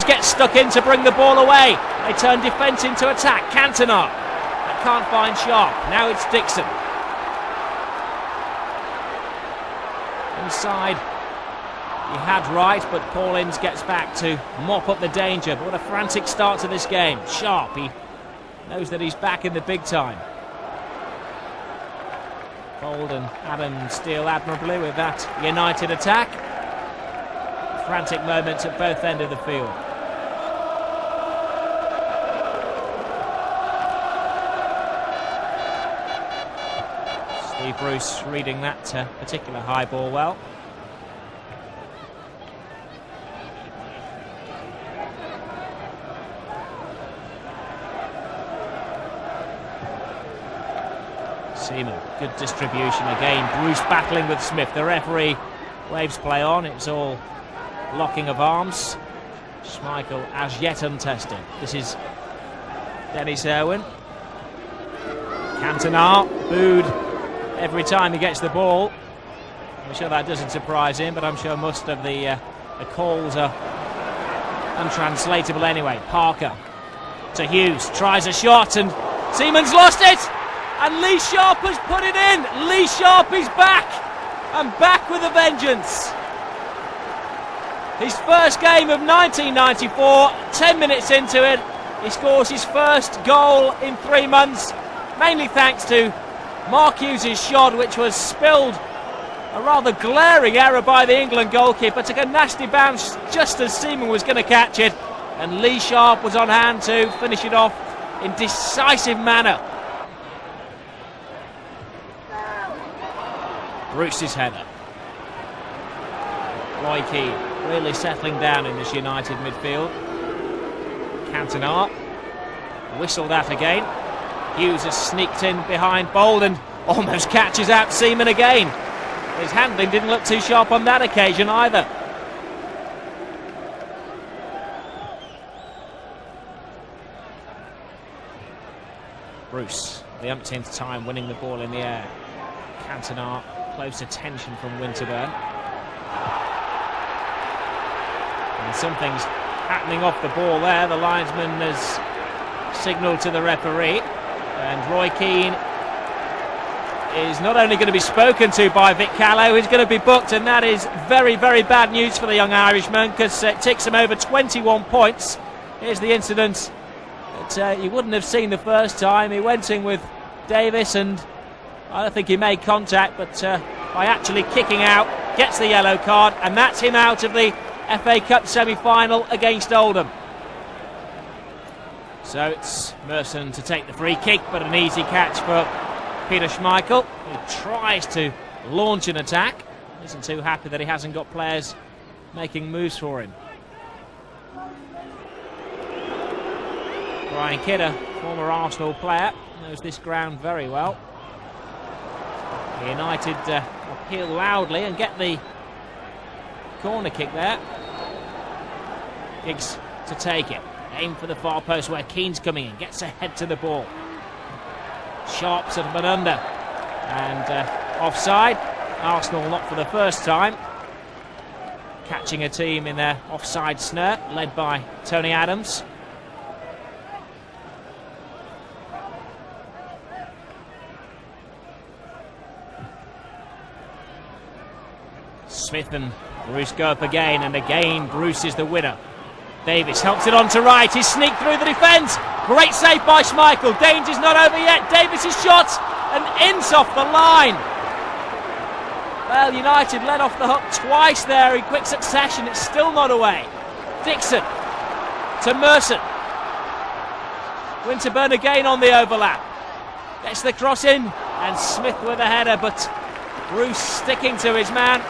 Gets stuck in to bring the ball away. They turn defence into attack. Cantona. They can't find Sharp. Now it's Dixon. Inside. He had right, but Paul Ince gets back to mop up the danger. But what a frantic start to this game. Sharp, he knows that he's back in the big time. Bold and Adams deal admirably with that United attack. Frantic moments at both ends of the field. Steve Bruce reading that particular high ball well. Seaman, good distribution again. Bruce battling with Smith. The referee waves play on. It's all locking of arms. Schmeichel as yet untested. This is Dennis Irwin. Cantona booed every time he gets the ball. I'm sure that doesn't surprise him, but I'm sure most of the calls are untranslatable anyway. Parker to Hughes, tries a shot and Seaman's lost it! And Lee Sharp has put it in! Lee Sharp is back! And back with a vengeance! His first game of 1994, 10 minutes into it, he scores his first goal in 3 months, mainly thanks to Mark Hughes' shot, which was spilled, a rather glaring error by the England goalkeeper. Took a nasty bounce just as Seaman was going to catch it, and Lee Sharp was on hand to finish it off in decisive manner. Bruce's header. Roy Keane really settling down in this United midfield. Cantona whistled that again. Hughes has sneaked in behind Bold and almost catches out Seaman again. His handling didn't look too sharp on that occasion either. Bruce, the umpteenth time winning the ball in the air. Cantona, close attention from Winterburn. And something's happening off the ball there. The linesman has signalled to the referee. And Roy Keane is not only going to be spoken to by Vic Callow, he's going to be booked, and that is very, very bad news for the young Irishman, because it ticks him over 21 points. Here's the incident that you wouldn't have seen the first time. He went in with Davis, and I don't think he made contact, but by actually kicking out, gets the yellow card, and that's him out of the FA Cup semi-final against Oldham. So it's Merson to take the free kick, but an easy catch for Peter Schmeichel, who tries to launch an attack. Isn't too happy that he hasn't got players making moves for him. Ryan Kidder, former Arsenal player, knows this ground very well. United appeal loudly and get the corner kick there. Giggs to take it. Aim for the far post where Keane's coming in. Gets ahead to the ball. Sharps at but under. And offside. Arsenal not for the first time. Catching a team in their offside snare, led by Tony Adams. Smith and Bruce go up again, and again Bruce is the winner. Davis helps it on to right. He's sneaked through the defence. Great save by Schmeichel. Danger's not over yet. Davis' shot and inch off the line. Well, United let off the hook twice there in quick succession. It's still not away. Dixon to Merson. Winterburn again on the overlap. Gets the cross in, and Smith with a header, but Bruce sticking to his man.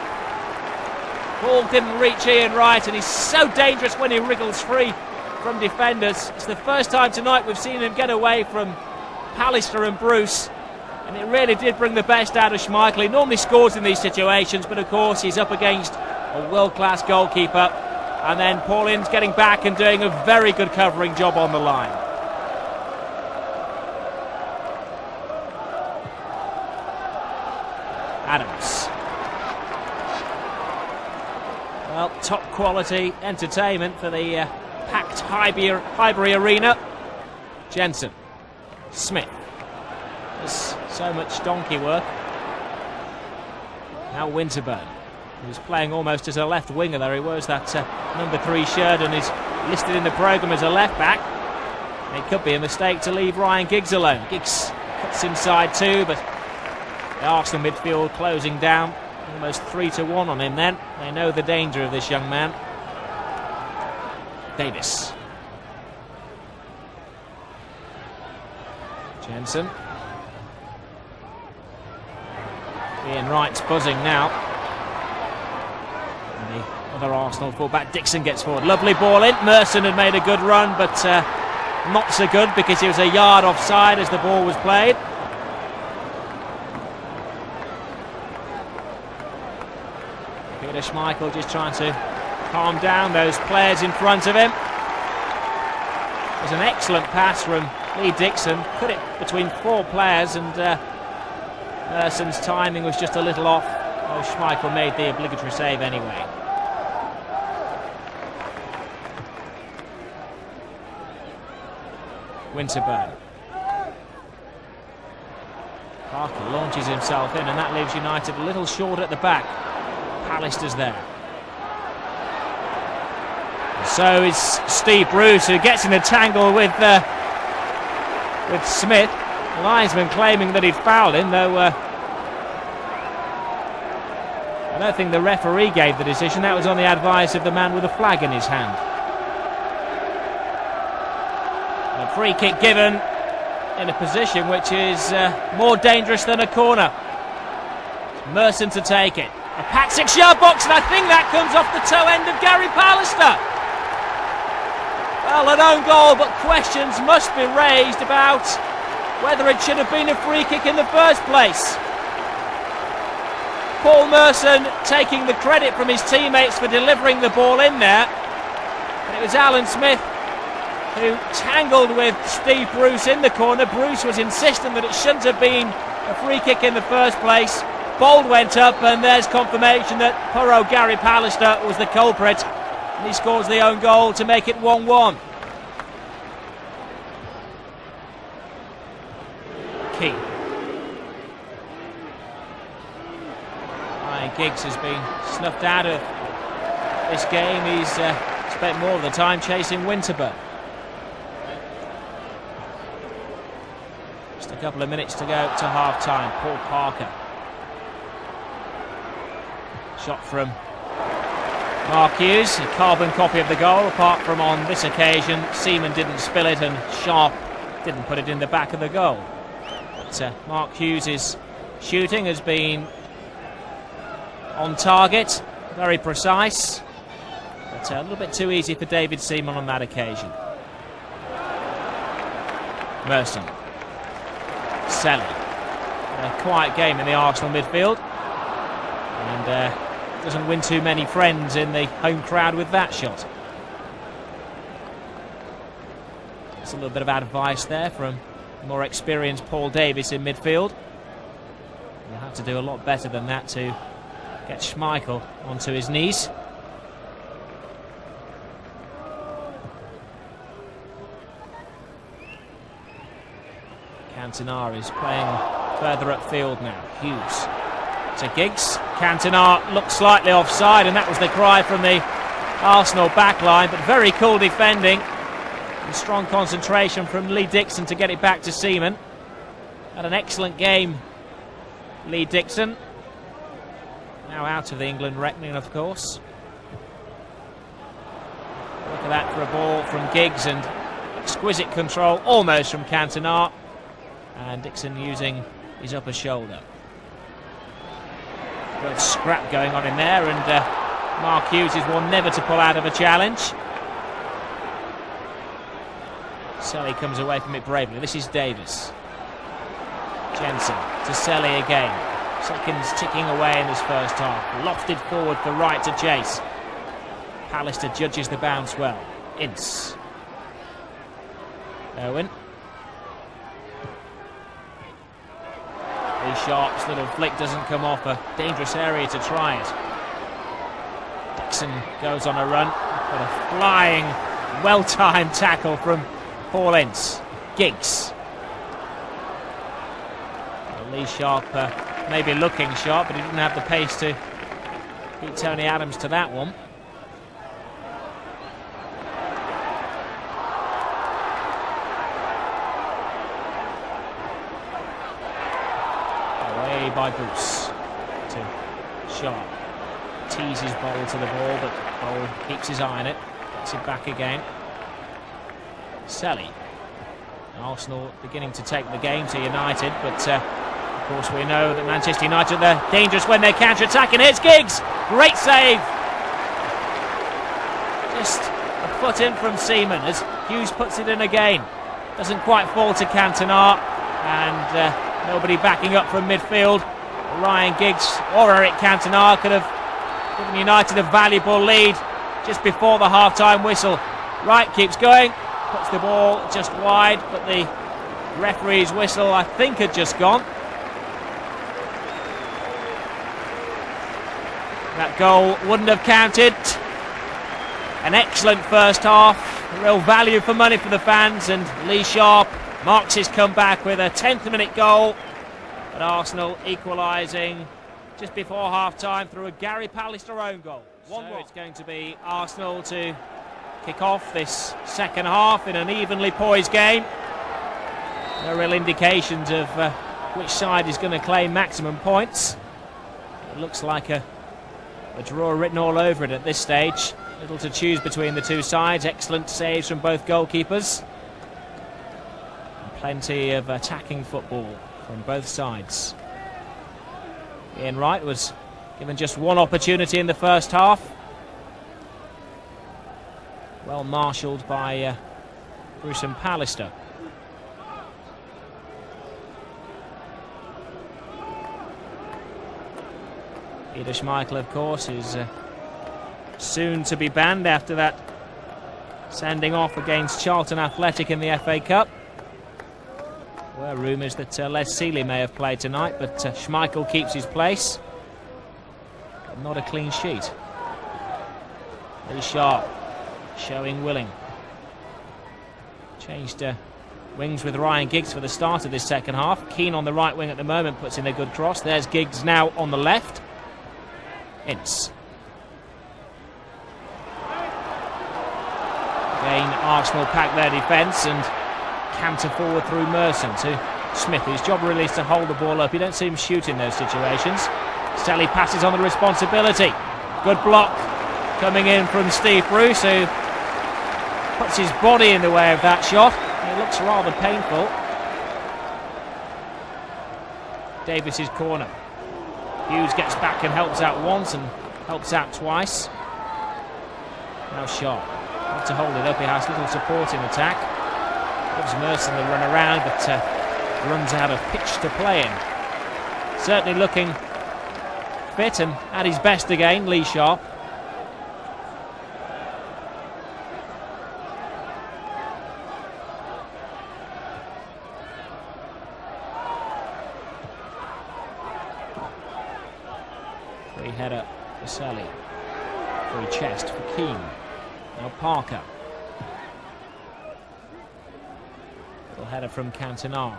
Ball didn't reach Ian Wright, and he's so dangerous when he wriggles free from defenders. It's the first time tonight we've seen him get away from Pallister and Bruce, and it really did bring the best out of Schmeichel. He normally scores in these situations, but of course he's up against a world-class goalkeeper, and then Paulin's getting back and doing a very good covering job on the line. Adams. Well, top quality entertainment for the packed Highbury Arena. Jensen. Smith. There's so much donkey work. Now Winterburn, who's playing almost as a left winger there. He wears that number 3 shirt and is listed in the programme as a left back. It could be a mistake to leave Ryan Giggs alone. Giggs cuts inside too, but the Arsenal midfield closing down. Almost 3-1 on him then. They know the danger of this young man. Davis. Jensen. Ian Wright's buzzing now. And the other Arsenal fullback Dixon gets forward. Lovely ball in. Merson had made a good run, but not so good because he was a yard offside as the ball was played. Peter Schmeichel just trying to calm down those players in front of him. There's an excellent pass from Lee Dixon. Put it between 4 players, and Merson's timing was just a little off. Oh, Schmeichel made the obligatory save anyway. Winterburn. Parker launches himself in, and that leaves United a little short at the back. Pallister's there. So is Steve Bruce, who gets in a tangle with Smith. The linesman claiming that he'd fouled him, though I don't think the referee gave the decision. That was on the advice of the man with the flag in his hand. A free kick given in a position which is more dangerous than a corner. Merson to take it. A packed 6-yard box, and I think that comes off the toe end of Gary Pallister. Well, an own goal, but questions must be raised about whether it should have been a free kick in the first place. Paul Merson taking the credit from his teammates for delivering the ball in there. And it was Alan Smith who tangled with Steve Bruce in the corner. Bruce was insistent that it shouldn't have been a free kick in the first place. Bold went up, and there's confirmation that poor old Gary Pallister was the culprit, and he scores the own goal to make it 1-1. Keane. Ryan Giggs has been snuffed out of this game. He's spent more of the time chasing Winterburn. Just a couple of minutes to go to half-time. Paul Parker. Shot from Mark Hughes, a carbon copy of the goal, apart from on this occasion, Seaman didn't spill it and Sharp didn't put it in the back of the goal. But Mark Hughes' shooting has been on target, very precise, but a little bit too easy for David Seaman on that occasion. Merson. Selly. A quiet game in the Arsenal midfield. And doesn't win too many friends in the home crowd with that shot. It's a little bit of advice there from more experienced Paul Davis in midfield. You'll have to do a lot better than that to get Schmeichel onto his knees. Cantona is playing further upfield now. Hughes to Giggs. Cantona looked slightly offside, and that was the cry from the Arsenal backline, but very cool defending and strong concentration from Lee Dixon to get it back to Seaman. Had an excellent game, Lee Dixon. Now out of the England reckoning, of course. Look at that for a ball from Giggs, and exquisite control almost from Cantona. And Dixon using his upper shoulder. Good scrap going on in there, and Mark Hughes is one never to pull out of a challenge. Selly comes away from it bravely. This is Davis. Jensen to Selly again. Seconds ticking away in this first half. Lofted forward for Wright to chase. Pallister judges the bounce well. Ince. Owen. Lee Sharp's little flick doesn't come off, a dangerous area to try it. Dixon goes on a run, but a flying, well-timed tackle from Paul Ince. Giggs. Well, Lee Sharp maybe looking sharp, but he didn't have the pace to beat Tony Adams to that one. By Bruce to Sharp. Teases Bowl to the ball, but Bowl keeps his eye on it. Gets it back again. Selly. Arsenal beginning to take the game to United, but of course we know that Manchester United are dangerous when they're counter-attacking. Here's Giggs. Great save. Just a foot in from Seaman as Hughes puts it in again. Doesn't quite fall to Cantona, and nobody backing up from midfield. Ryan Giggs or Eric Cantona could have given United a valuable lead just before the half-time whistle. Wright keeps going, puts the ball just wide, but the referee's whistle, I think, had just gone. That goal wouldn't have counted. An excellent first half, real value for money for the fans, and Lee Sharp marks his comeback with a 10th minute goal. But Arsenal equalising just before half-time through a Gary Pallister own goal. So it's going to be Arsenal to kick off this second half in an evenly poised game. No real indications of which side is going to claim maximum points. It looks like a draw written all over it at this stage. Little to choose between the two sides. Excellent saves from both goalkeepers. And plenty of attacking football from both sides. Ian Wright was given just one opportunity in the first half. Well marshalled by Bruce and Pallister. Peter Schmeichel, of course, is soon to be banned after that sending off against Charlton Athletic in the FA Cup. There were rumours that Les Seeley may have played tonight, but Schmeichel keeps his place. But not a clean sheet. Lee Sharp showing willing. Changed wings with Ryan Giggs for the start of this second half. Keane on the right wing at the moment puts in a good cross. There's Giggs now on the left. Ince. Again, Arsenal pack their defence and canter forward through Merson to Smith, whose job really is to hold the ball up. You don't see him shoot in those situations. Selly passes on the responsibility. Good block. coming in from Steve Bruce, who puts his body in the way of that shot. It looks rather painful. Davis's corner. Hughes gets back and helps out once and helps out twice. Now Sharp. Not to hold it up, he has little support in attack. Gives Merson the run around, but runs out of pitch to play in. Certainly looking fit and at his best again, Lee Sharp. Free header for Sally. Free chest for Keane. Now Parker. Little header from Cantona.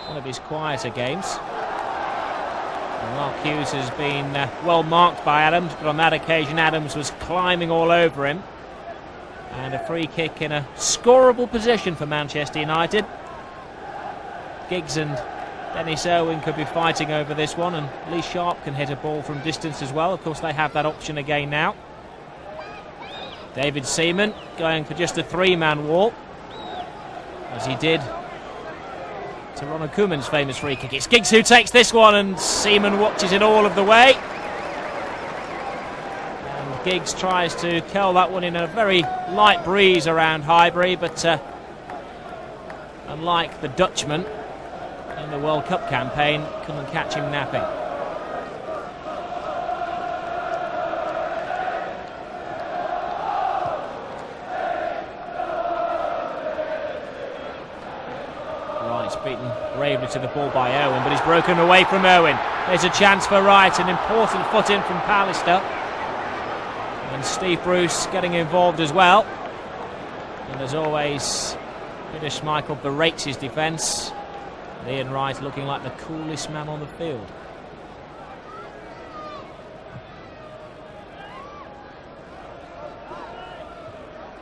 One of his quieter games. And Mark Hughes has been well marked by Adams, but on that occasion Adams was climbing all over him. And a free kick in a scoreable position for Manchester United. Giggs and Dennis Irwin could be fighting over this one, and Lee Sharp can hit a ball from distance as well. Of course, they have that option again now. David Seaman going for just a three-man wall, as he did to Ronald Koeman's famous free kick. It's Giggs who takes this one, and Seaman watches it all of the way. And Giggs tries to curl that one in a very light breeze around Highbury, but unlike the Dutchman in the World Cup campaign, couldn't catch him napping. Wright's beaten bravely to the ball by Owen, but he's broken away from Owen. There's a chance for Wright, an important foot in from Pallister. And Steve Bruce getting involved as well. And as always, Peter Schmeichel berates his defence. Ian Wright looking like the coolest man on the field.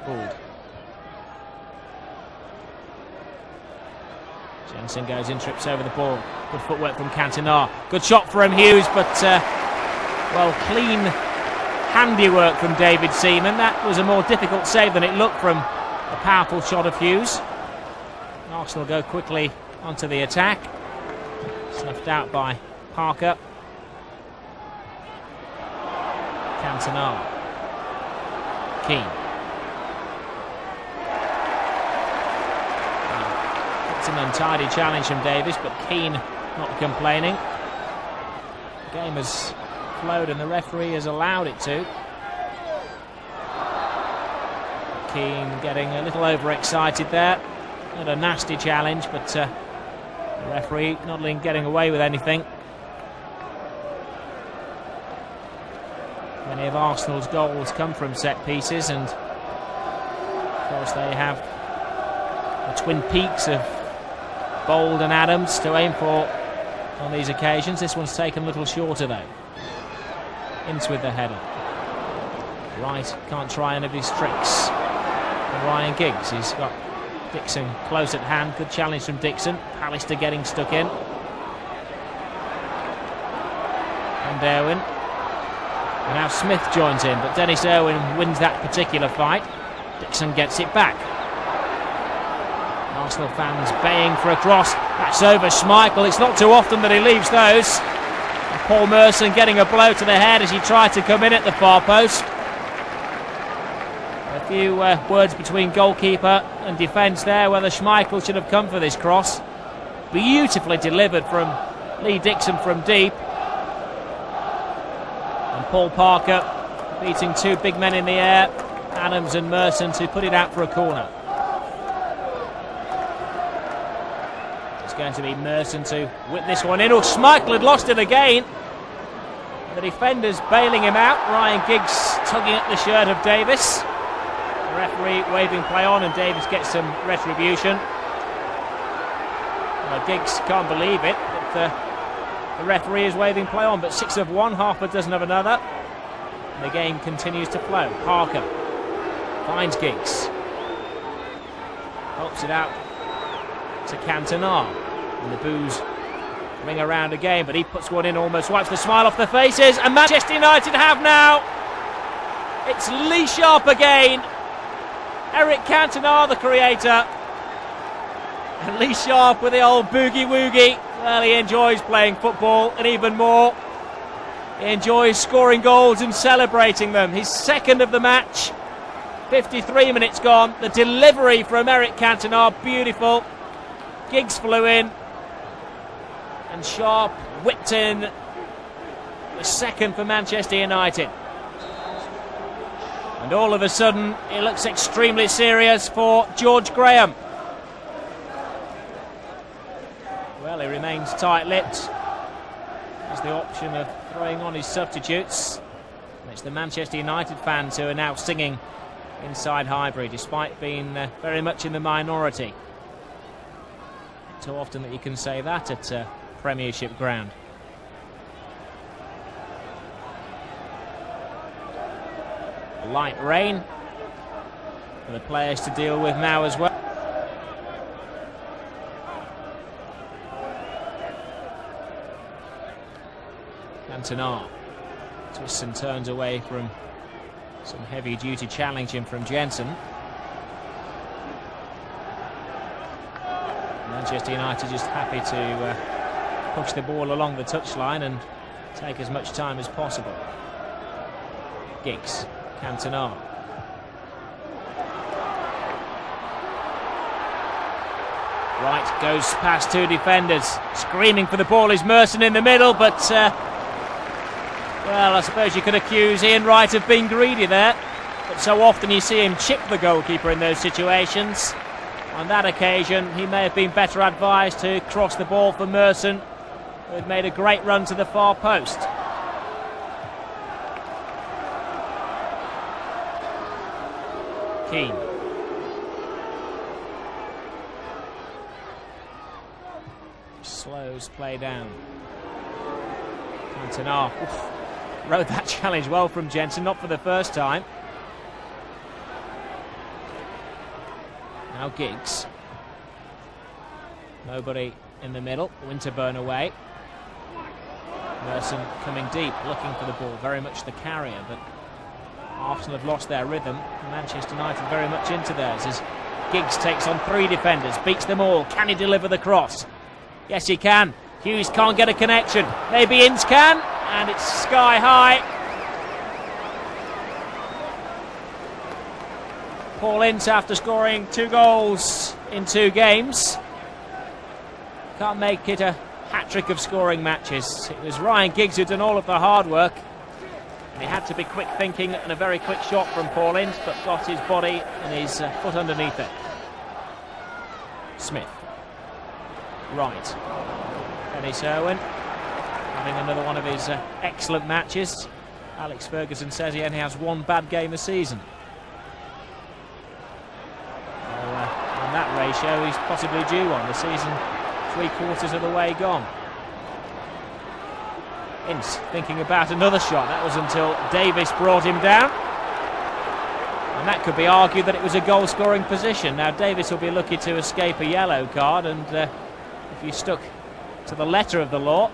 Gould. Jensen goes in, trips over the ball. Good footwork from Cantona. Good shot for him, Hughes, but well, clean handiwork from David Seaman. That was a more difficult save than it looked from a powerful shot of Hughes. Arsenal go quickly onto the attack. Snuffed out by Parker. Cantona. Keane. It's an untidy challenge from Davis, but Keane not complaining. The game has flowed and the referee has allowed it to. Keane getting a little overexcited there. Not a nasty challenge, but the referee not getting away with anything. Many of Arsenal's goals come from set pieces, and of course they have the twin peaks of Bold and Adams to aim for on these occasions. This one's taken a little shorter though. Ince with the header. Wright can't try any of his tricks. And Ryan Giggs, he's got Dixon close at hand. Good challenge from Dixon. Pallister getting stuck in. And Irwin. And now Smith joins in, but Dennis Irwin wins that particular fight. Dixon gets it back. Arsenal fans baying for a cross. That's over Schmeichel. It's not too often that he leaves those. And Paul Merson getting a blow to the head as he tried to come in at the far post. A few words between goalkeeper and defence there, whether Schmeichel should have come for this cross. Beautifully delivered from Lee Dixon from deep. And Paul Parker beating two big men in the air, Adams and Merson, to put it out for a corner. It's going to be Merson to whip this one in. Oh, Schmeichel had lost it again. The defenders bailing him out. Ryan Giggs tugging at the shirt of Davis. The referee waving play on, and Davis gets some retribution. Well, Giggs can't believe it, but the referee is waving play on. But 6 of one, half a dozen of another. And the game continues to flow. Parker finds Giggs. Helps it out to Cantona. And the boos ring around again, but he puts one in, almost wipes the smile off their faces. And Manchester United have now It's Lee Sharp again. Eric Cantona, the creator. And Lee Sharp with the old boogie-woogie. Well, he enjoys playing football, and even more, he enjoys scoring goals and celebrating them. His second of the match. 53 minutes gone. The delivery from Eric Cantona, beautiful. Giggs flew in. And Sharp whipped in the second for Manchester United. And all of a sudden, it looks extremely serious for George Graham. Well, he remains tight-lipped. There's the option of throwing on his substitutes. And it's the Manchester United fans who are now singing inside Highbury, despite being very much in the minority. Not too often that you can say that at Premiership ground. Light rain for the players to deal with now as well. Cantona twists and turns away from some heavy duty challenging from Jensen. Manchester United just happy to push the ball along the touchline and take as much time as possible. Giggs, Cantona. Right, goes past two defenders. Screaming for the ball is Merson in the middle, but well, I suppose you could accuse Ian Wright of being greedy there. But so often you see him chip the goalkeeper in those situations. On that occasion, he may have been better advised to cross the ball for Merson, who had made a great run to the far post. Keane. Slows play down. Cantona rode that challenge well from Jensen, not for the first time. Now Giggs. Nobody in the middle. Winterburn away. Merson coming deep, looking for the ball, very much the carrier, but Arsenal have lost their rhythm. Manchester United very much into theirs as Giggs takes on three defenders, beats them all. Can he deliver the cross? Yes, he can. Hughes can't get a connection. Maybe Ince can, and it's sky high. Paul Ince, after scoring 2 goals in 2 games, can't make it a hat-trick of scoring matches. It was Ryan Giggs who'd done all of the hard work. And he had to be quick thinking and a very quick shot from Paul Ince, but got his body and his foot underneath it. Smith. Right. Dennis Irwin having another one of his excellent matches. Alex Ferguson says he only has 1 bad game a season. On that ratio, he's possibly due one. The season 3/4 of the way gone. Ince thinking about another shot. That was until Davis brought him down. And that could be argued that it was a goal-scoring position. Now Davis will be lucky to escape a yellow card, and if you stuck to the letter of the law,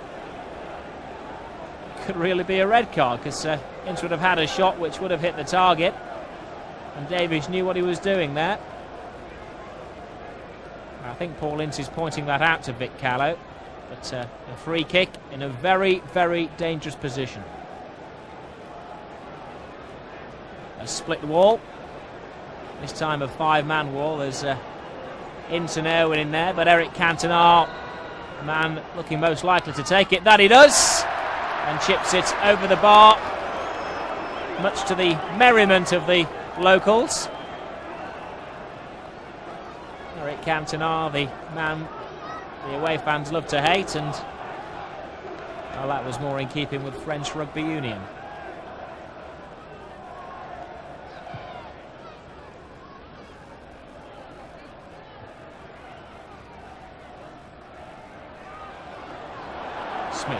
it could really be a red card, because Ince would have had a shot which would have hit the target, and Davis knew what he was doing there. I think Paul Ince is pointing that out to Vic Callow, but a free kick in a very, very dangerous position. A split wall, this time a 5-man wall. There's Ince and Irwin in there, but Eric Cantona, the man looking most likely to take it. That he does, and chips it over the bar, much to the merriment of the locals. Eric Cantona, the man the away fans love to hate, and well, that was more in keeping with French rugby union. Smith.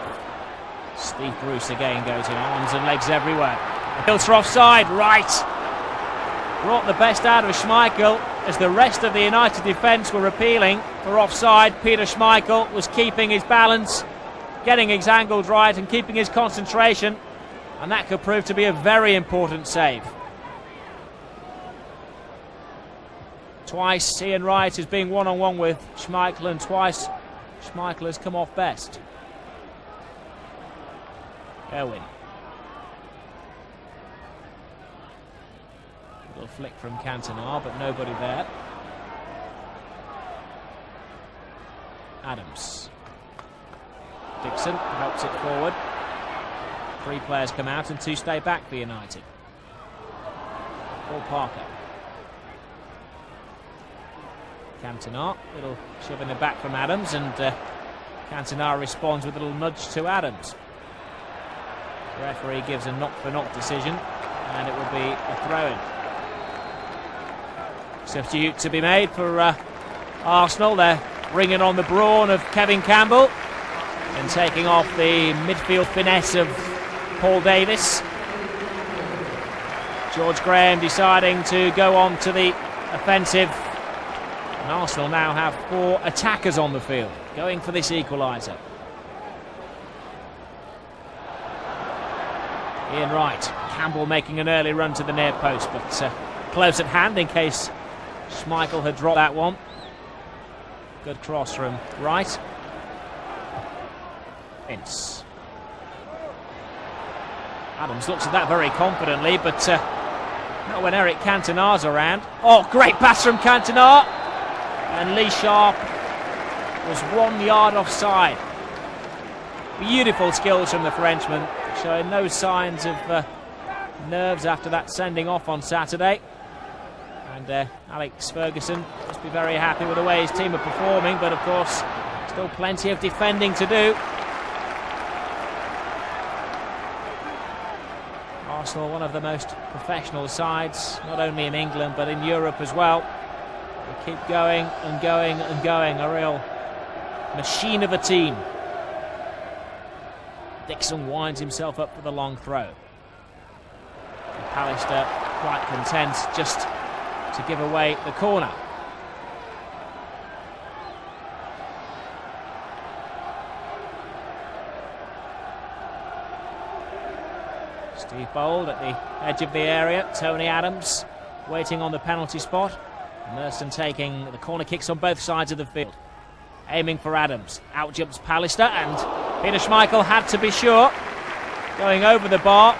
Steve Bruce again goes in, arms and legs everywhere. Hilter offside, right. Brought the best out of Schmeichel as the rest of the United defence were appealing for offside. Peter Schmeichel was keeping his balance, getting his angles right and keeping his concentration, and that could prove to be a very important save. Twice Ian Wright has been one-on-one with Schmeichel, and twice Schmeichel has come off best. Erwin. Little flick from Cantona, but nobody there. Adams. Dixon helps it forward. 3 players come out and 2 stay back for United. Paul Parker. Cantona, little shove in the back from Adams, and Cantona responds with a little nudge to Adams. The referee gives a knock-for-knock decision, and it will be a throw-in. Substitute to be made for Arsenal. They're bringing on the brawn of Kevin Campbell and taking off the midfield finesse of Paul Davis. George Graham deciding to go on to the offensive. And Arsenal now have 4 attackers on the field, going for this equaliser. Ian Wright. Campbell making an early run to the near post, but close at hand in case Schmeichel had dropped that one. Good cross from Wright. Ince. Adams looks at that very confidently, but not when Eric Cantona's around. Oh, great pass from Cantona! And Lee Sharp was 1 yard offside. Beautiful skills from the Frenchman, showing no signs of nerves after that sending off on Saturday. And Alex Ferguson must be very happy with the way his team are performing, but of course still plenty of defending to do. Arsenal, one of the most professional sides, not only in England but in Europe as well. They keep going and going and going, a real machine of a team. Dixon winds himself up for the long throw. Pallister quite content just to give away the corner. Steve Bold at the edge of the area. Tony Adams waiting on the penalty spot. Merson taking the corner kicks on both sides of the field. Aiming for Adams. Out jumps Pallister, and Peter Schmeichel had to be sure. Going over the bar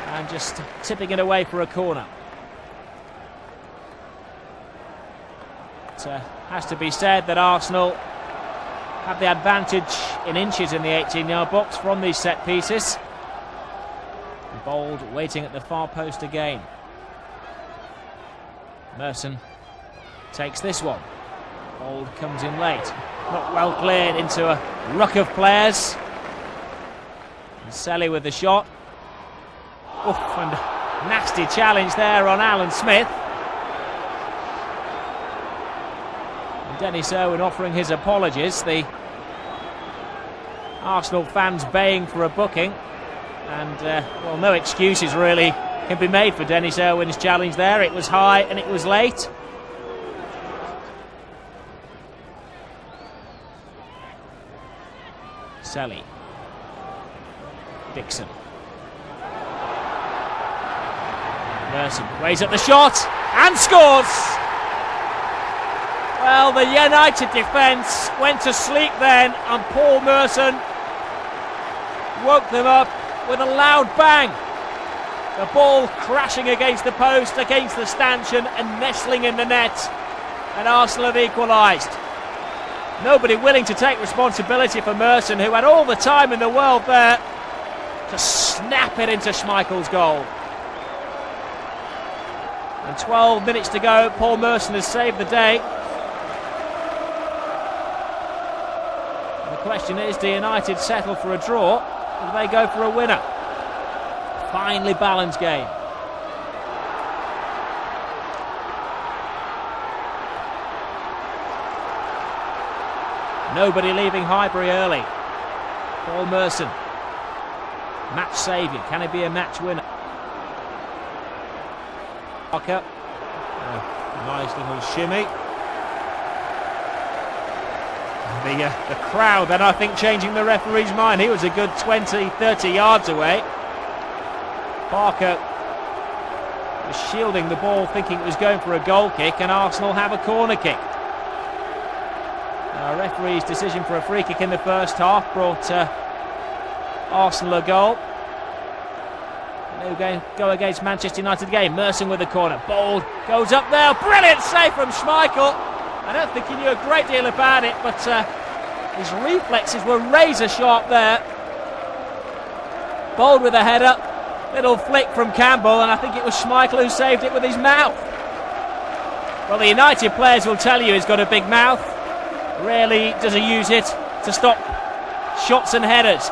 and just tipping it away for a corner. It has to be said that Arsenal have the advantage in inches in the 18-yard box from these set pieces. Bold waiting at the far post again. Merson takes this one. Bold comes in late. Not well cleared into a ruck of players. And Selly with the shot. Oof, and a nasty challenge there on Alan Smith. And Dennis Irwin offering his apologies. The Arsenal fans baying for a booking. And, well, no excuses really can be made for Dennis Irwin's challenge there. It was high and it was late. Selly. Dixon. Merson weighs up the shot and scores! Well, the United defence went to sleep then, and Paul Merson woke them up with a loud bang. The ball crashing against the post, against the stanchion, and nestling in the net. And Arsenal have equalised. Nobody willing to take responsibility for Merson, who had all the time in the world there to snap it into Schmeichel's goal. And 12 minutes to go, Paul Merson has saved the day. And the question is, do United settle for a draw? Or do they go for a winner? Finely balanced game. Nobody leaving Highbury early. Paul Merson, match saviour. Can he be a match winner? Parker, nice little shimmy. The crowd then, I think, changing the referee's mind. He was a good 20-30 yards away. Parker was shielding the ball, thinking it was going for a goal kick, and Arsenal have a corner kick. Referee's decision for a free kick in the first half brought Arsenal a goal. New go against Manchester United game. Merson with the corner. Bold goes up there. Brilliant save from Schmeichel. I don't think he knew a great deal about it, but his reflexes were razor sharp there. Bold with a header. Little flick from Campbell, and I think it was Schmeichel who saved it with his mouth. Well, the United players will tell you he's got a big mouth. Rarely does he use it to stop shots and headers.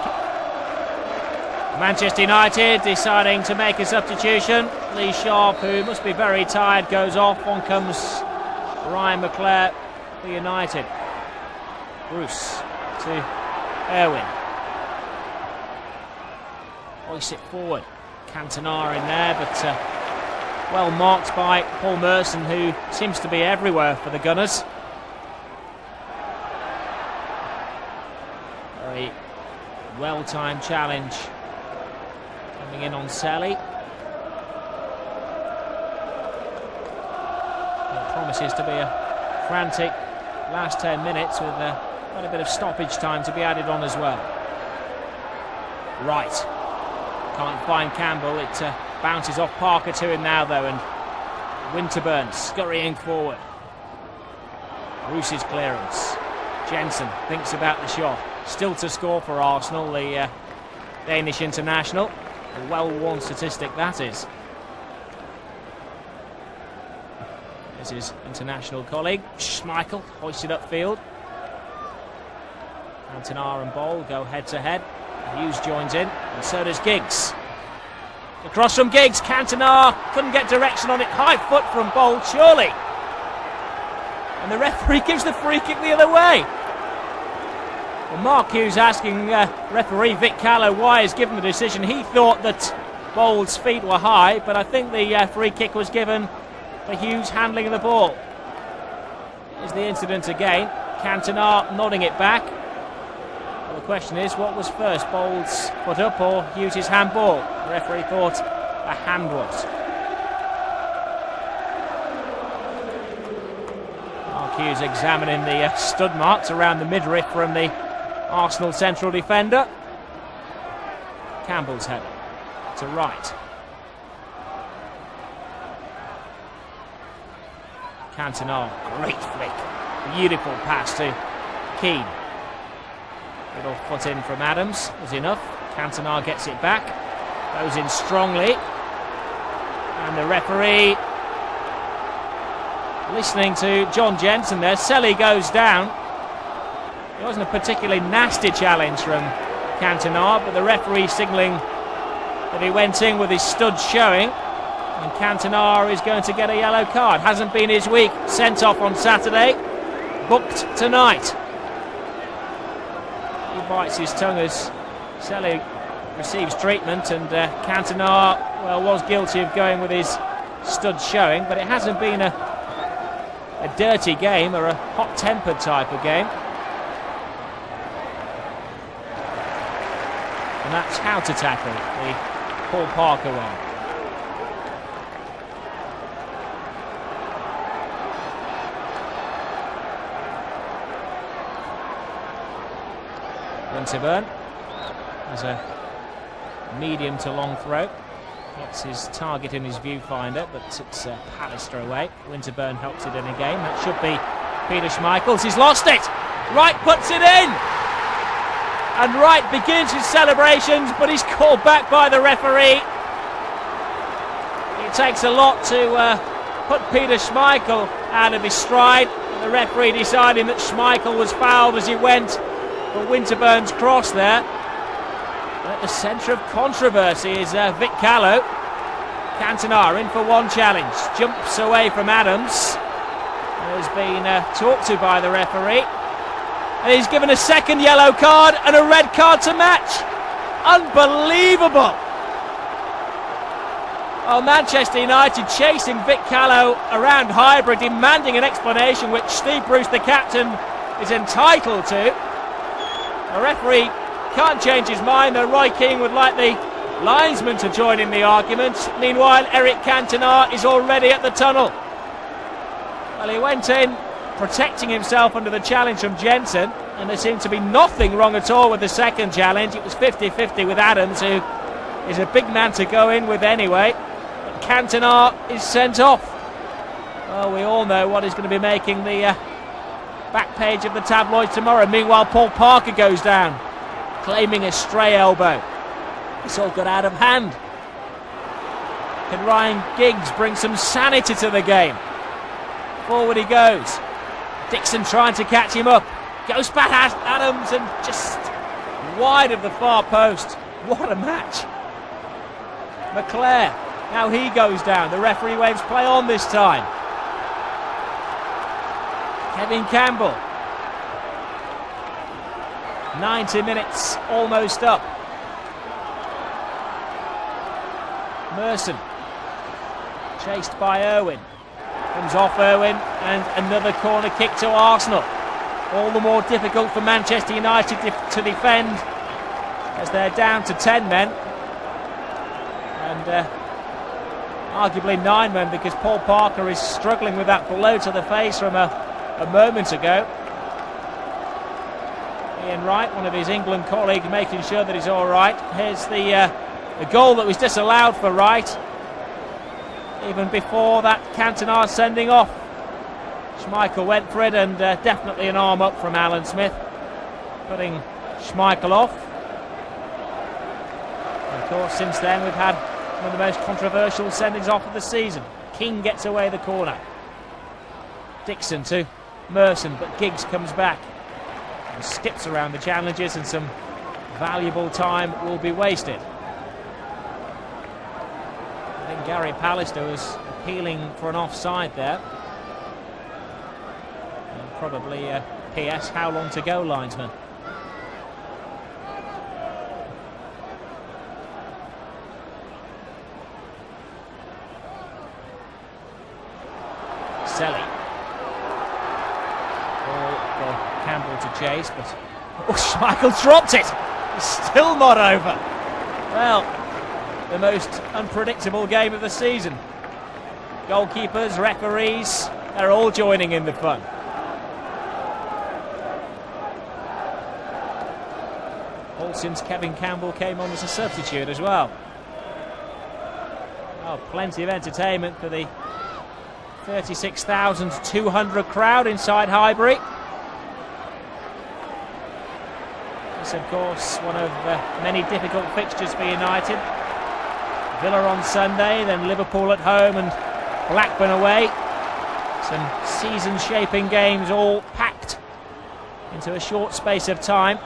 Manchester United deciding to make a substitution. Lee Sharp, who must be very tired, goes off. On comes Ryan McClare for United. Bruce to Irwin. Hoists it forward. Cantona in there, but well marked by Paul Merson, who seems to be everywhere for the Gunners. Very well-timed challenge coming in on Selly. It promises to be a frantic last 10 minutes with quite a bit of stoppage time to be added on as well. Right. Can't find Campbell. It bounces off Parker to him now though, and Winterburn scurrying forward. Bruce's clearance. Jensen thinks about the shot. Still to score for Arsenal, the Danish international. A well-worn statistic that is. There's his international colleague, Schmeichel, hoisted upfield. Cantona and Bold go head-to-head. Hughes joins in, and so does Giggs. Across from Giggs, Cantona couldn't get direction on it. High foot from Bold, surely. And the referee gives the free kick the other way. Well, Mark Hughes asking referee Vic Callow why he's given the decision. He thought that Bold's feet were high, but I think the free kick was given for Hughes handling the ball. Here's the incident again. Cantona nodding it back. Well, the question is, what was first, Bold's foot up or Hughes' handball? The referee thought a hand was. Mark Hughes examining the stud marks around the midriff from the Arsenal central defender. Campbell's header to right. Cantona, great flick. Beautiful pass to Keane. Little foot in from Adams was enough. Cantona gets it back. Goes in strongly. And the referee listening to John Jensen there. Selly goes down. It wasn't a particularly nasty challenge from Cantona, but the referee signalling that he went in with his studs showing, and Cantona is going to get a yellow card. Hasn't been his week. Sent off on Saturday, booked tonight. He bites his tongue as Selly receives treatment, and Cantona, well, was guilty of going with his studs showing, but it hasn't been a dirty game or a hot-tempered type of game. And that's how to tackle the Paul Parker way. Winterburn has a medium to long throw. Gets his target in his viewfinder, but it's Pallister away. Winterburn helps it in again. That should be Peter Schmeichel. He's lost it. Wright puts it in. And Wright begins his celebrations, but he's called back by the referee. It takes a lot to put Peter Schmeichel out of his stride. The referee deciding that Schmeichel was fouled as he went for Winterburn's cross there. And at the centre of controversy is Vic Callow. Cantona in for one challenge. Jumps away from Adams. Has been talked to by the referee. And he's given a second yellow card and a red card to match. Unbelievable. Well, Manchester United chasing Vic Callow around Highbury, demanding an explanation which Steve Bruce, the captain, is entitled to. The referee can't change his mind, though Roy Keane would like the linesmen to join in the argument. Meanwhile, Eric Cantona is already at the tunnel. Well, he went in protecting himself under the challenge from Jensen, and there seemed to be nothing wrong at all with the second challenge. It was 50-50 with Adams, who is a big man to go in with anyway. But Cantona is sent off. Well, we all know what is going to be making the back page of the tabloids tomorrow. Meanwhile, Paul Parker goes down, claiming a stray elbow. It's all got out of hand. Can Ryan Giggs bring some sanity to the game? Forward he goes. Dixon trying to catch him up. Goes back at Adams and just wide of the far post. What a match. McClare, now he goes down. The referee waves play on this time. Kevin Campbell. 90 minutes almost up. Merson, chased by Irwin. Comes off Irwin, and another corner kick to Arsenal. All the more difficult for Manchester United to defend, as they're down to 10 men. And arguably 9 men, because Paul Parker is struggling with that blow to the face from a moment ago. Ian Wright, one of his England colleagues, making sure that he's all right. Here's the goal that was disallowed for Wright, even before that Cantona sending off. Schmeichel went for it, and definitely an arm up from Alan Smith, putting Schmeichel off. And of course, since then we've had one of the most controversial sendings off of the season. King gets away the corner. Dixon to Merson, but Giggs comes back and skips around the challenges, and some valuable time will be wasted. I think Gary Pallister was appealing for an offside there. And probably PS, how long to go, linesman? Selly. Ball for Campbell to chase, but Schmeichel dropped it. It's still not over. Well, the most unpredictable game of the season. Goalkeepers, referees, they're all joining in the fun. All since Kevin Campbell came on as a substitute as well. Oh, plenty of entertainment for the 36,200 crowd inside Highbury. This, of course, one of many difficult fixtures for United. Villa on Sunday, then Liverpool at home and Blackburn away. Some season-shaping games all packed into a short space of time.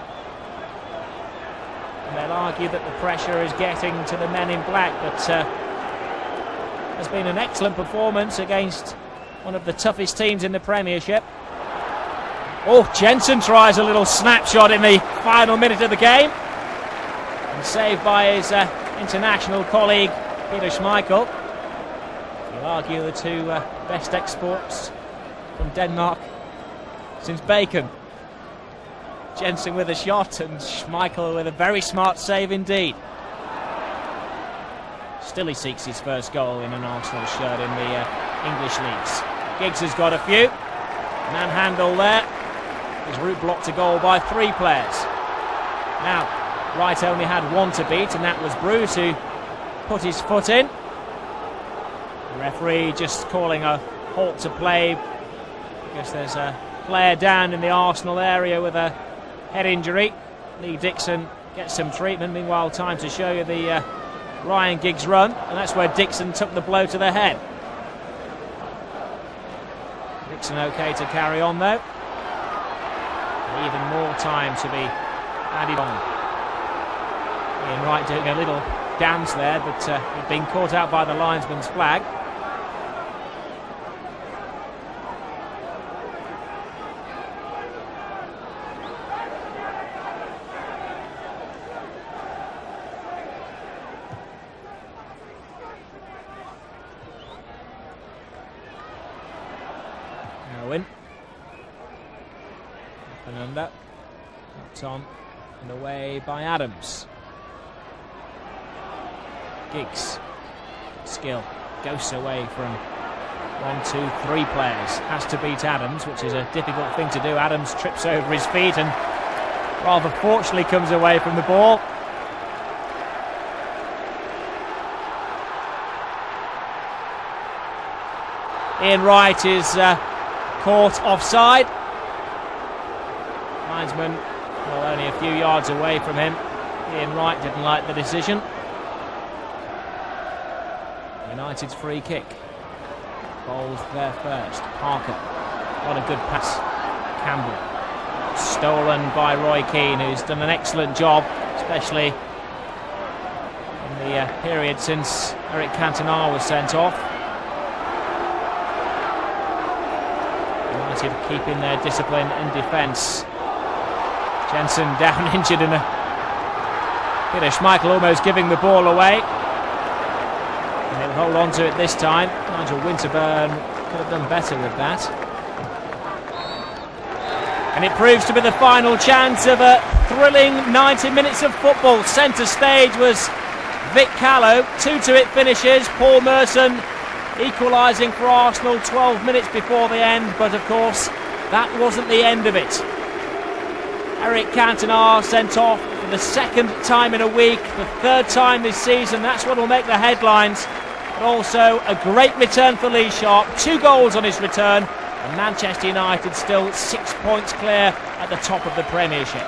And they'll argue that the pressure is getting to the men in black, but has been an excellent performance against one of the toughest teams in the Premiership. Oh, Jensen tries a little snapshot in the final minute of the game, and saved by his international colleague Peter Schmeichel. You'll argue the two best exports from Denmark since Bacon. Jensen with a shot and Schmeichel with a very smart save indeed. Still he seeks his first goal in an Arsenal shirt in the English leagues. Giggs has got a few. Manhandle there. His route blocked to goal by 3 players. Now, Wright only had 1 to beat, and that was Bruce, who put his foot in. The referee just calling a halt to play because there's a player down in the Arsenal area with a head injury. Lee Dixon gets some treatment. Meanwhile, time to show you the Ryan Giggs run, and that's where Dixon took the blow to the head. Dixon okay to carry on though. And even more time to be added on. Ian Wright doing a little dance there, but he'd been caught out by the linesman's flag. Owen. Up and under. Knocked on and away by Adams. Giggs, skill, ghosts away from 1, 2, 3 players. Has to beat Adams, which is a difficult thing to do. Adams trips over his feet and rather fortunately comes away from the ball. Ian Wright is caught offside. Linesman, well, only a few yards away from him. Ian Wright didn't like the decision. United's free kick. Bowles there first. Parker. What a good pass. Campbell. Stolen by Roy Keane, who's done an excellent job, especially in the period since Eric Cantona was sent off. United keeping their discipline in defence. Jensen down injured in a Peter Schmeichel almost giving the ball away. And he'll hold on to it this time. Nigel Winterburn could have done better with that. And it proves to be the final chance of a thrilling 90 minutes of football. Centre stage was Vic Callow. 2-2 it finishes. Paul Merson equalising for Arsenal 12 minutes before the end. But of course, that wasn't the end of it. Eric Cantona sent off for the second time in a week, the third time this season. That's what will make the headlines. But also a great return for Lee Sharp. 2 goals on his return. And Manchester United still 6 points clear at the top of the Premiership.